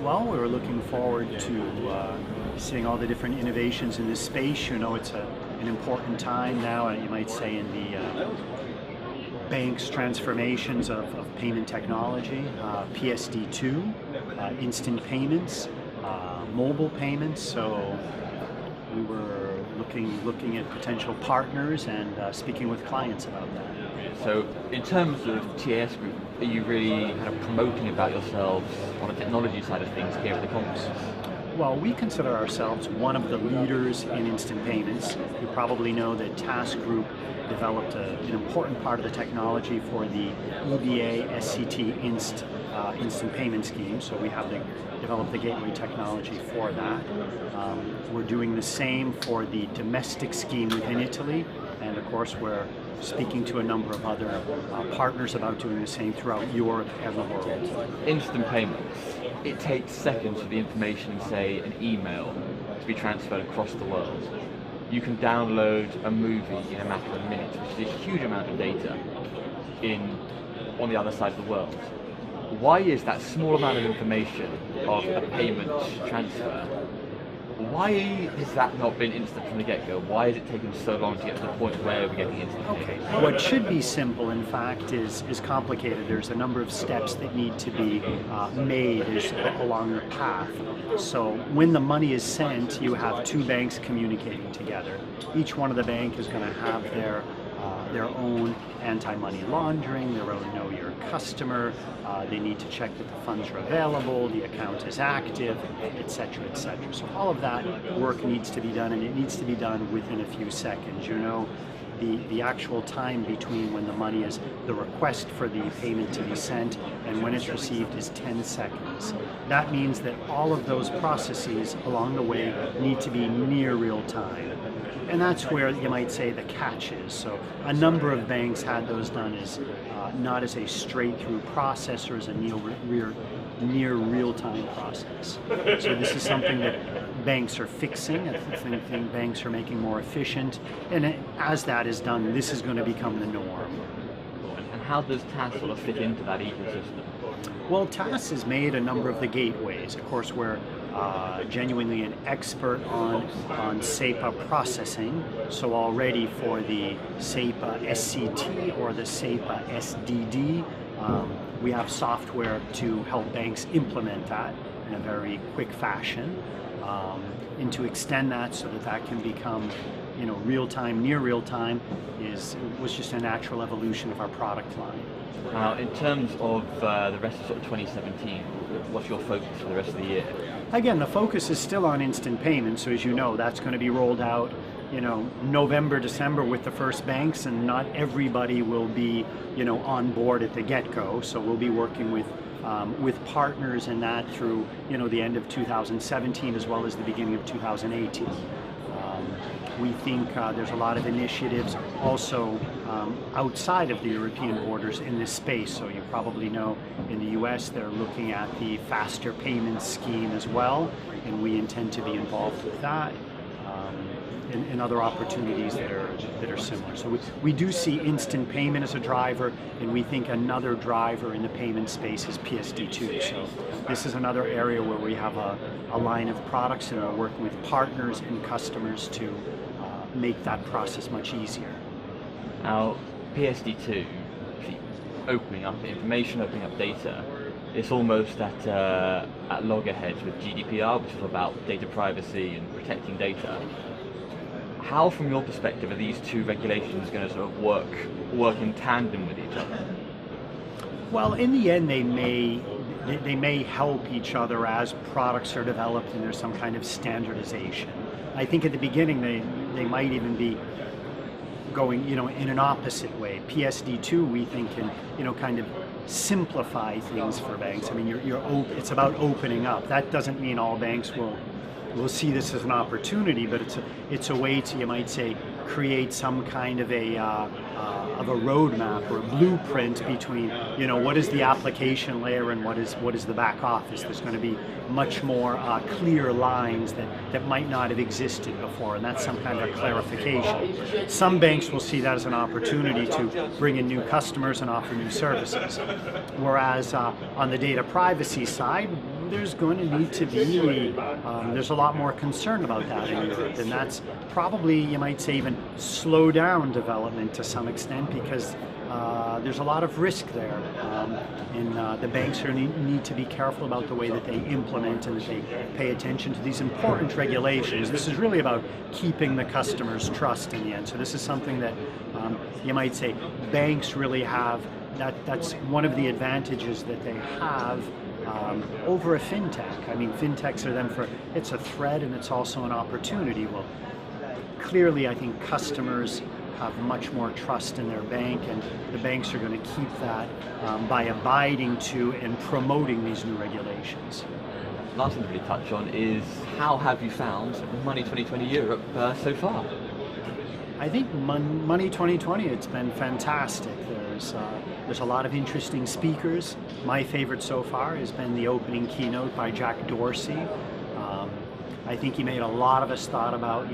Well, we're looking forward to seeing all the different innovations in this space. You know, it's an important time now, you might say, in the bank's transformations of payment technology, PSD2, instant payments, mobile payments. So we were looking at potential partners and speaking with clients about that. So in terms of TAS Group, are you really kind of promoting about yourselves on the technology side of things here at the conference? Well, we consider ourselves one of the leaders in instant payments. You probably know that TAS Group developed an important part of the technology for the EBA SCT instant payment scheme, so we have developed the gateway technology for that. We're doing the same for the domestic scheme within Italy, and of course we're speaking to a number of other partners about doing the same throughout Europe and the world. Instant payments, it takes seconds for the information, say an email, to be transferred across the world. You can download a movie in a matter of minutes, which is a huge amount of data on the other side of the world. Why is that small amount of information of a payment transfer, why has that not been instant from the get-go? Why has it taken so long to get to the point where we're getting instant payments? What should be simple, in fact, is complicated. There's a number of steps that need to be made along the path. So when the money is sent, you have two banks communicating together. Each one of the bank is going to have their own anti-money laundering, their own know your customer. They need to check that the funds are available, the account is active, etc., etc. So all of that work needs to be done, and it needs to be done within a few seconds. You know, the actual time between when the money is, the request for the payment to be sent and when it's received is 10 seconds. That means that all of those processes along the way need to be near real time. And that's where you might say the catch is. So a number of banks had those done as not as a straight-through process or as a near real-time process. So this is something that banks are fixing. I think banks are making more efficient. And as that is done, this is going to become the norm. And how does TAS sort of fit into that ecosystem? Well, TAS has made a number of the gateways. Of course, we're genuinely an expert on SEPA processing. So already for the SEPA SCT or the SEPA SDD, we have software to help banks implement that in a very quick fashion, and to extend that so that that can become, you know, real-time, near real-time was just a natural evolution of our product line. Now, in terms of the rest of sort of 2017, what's your focus for the rest of the year? Again, the focus is still on instant payments, so as you know, that's going to be rolled out, you know, November, December with the first banks, and not everybody will be, you know, on board at the get-go. So we'll be working with partners in that through, you know, the end of 2017 as well as the beginning of 2018. We think there's a lot of initiatives also outside of the European borders in this space. So you probably know in the US they're looking at the faster payments scheme as well, and we intend to be involved with that and other opportunities that are similar. So we do see instant payment as a driver, and we think another driver in the payment space is PSD2. So this is another area where we have a line of products, and we're working with partners and customers to make that process much easier. Now, PSD2, opening up information, opening up data, it's almost at loggerheads with GDPR, which is about data privacy and protecting data. How, from your perspective, are these two regulations going to sort of work in tandem with each other? Well, in the end, they may help each other as products are developed and there's some kind of standardization. I think at the beginning they might even be going, you know, in an opposite way. PSD2, we think, can, you know, kind of simplify things for banks. I mean, it's about opening up. That doesn't mean all banks will see this as an opportunity, but it's a way to, you might say, create some kind of a roadmap or a blueprint between, you know, what is the application layer and what is the back office. There's going to be much more clear lines that might not have existed before, and that's some kind of clarification. Some banks will see that as an opportunity to bring in new customers and offer new services, whereas on the data privacy side, there's going to need to be, there's a lot more concern about that in Europe, and that's probably, you might say, even slow down development to some extent, because there's a lot of risk there, and the banks need to be careful about the way that they implement and that they pay attention to these important regulations. This is really about keeping the customer's trust in the end. So this is something that you might say banks really have. That's one of the advantages that they have over a fintech. I mean, fintechs are then it's a threat and it's also an opportunity. Well, clearly I think customers have much more trust in their bank, and the banks are going to keep that by abiding to and promoting these new regulations. Last thing to really touch on is, how have you found Money 2020 Europe so far? I think Money 2020, it's been fantastic. There's a lot of interesting speakers. My favorite so far has been the opening keynote by Jack Dorsey. I think he made a lot of us thought about,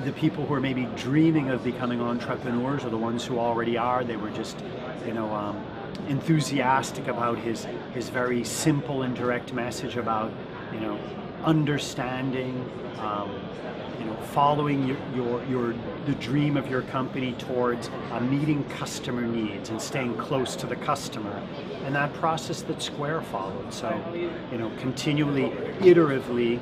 the people who are maybe dreaming of becoming entrepreneurs, or the ones who already are. They were just, enthusiastic about his very simple and direct message about, understanding, following the dream of your company towards meeting customer needs and staying close to the customer, and that process that Square followed. So, continually, iteratively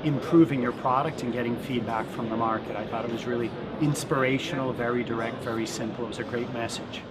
improving your product and getting feedback from the market. I thought it was really inspirational, very direct, very simple. It was a great message.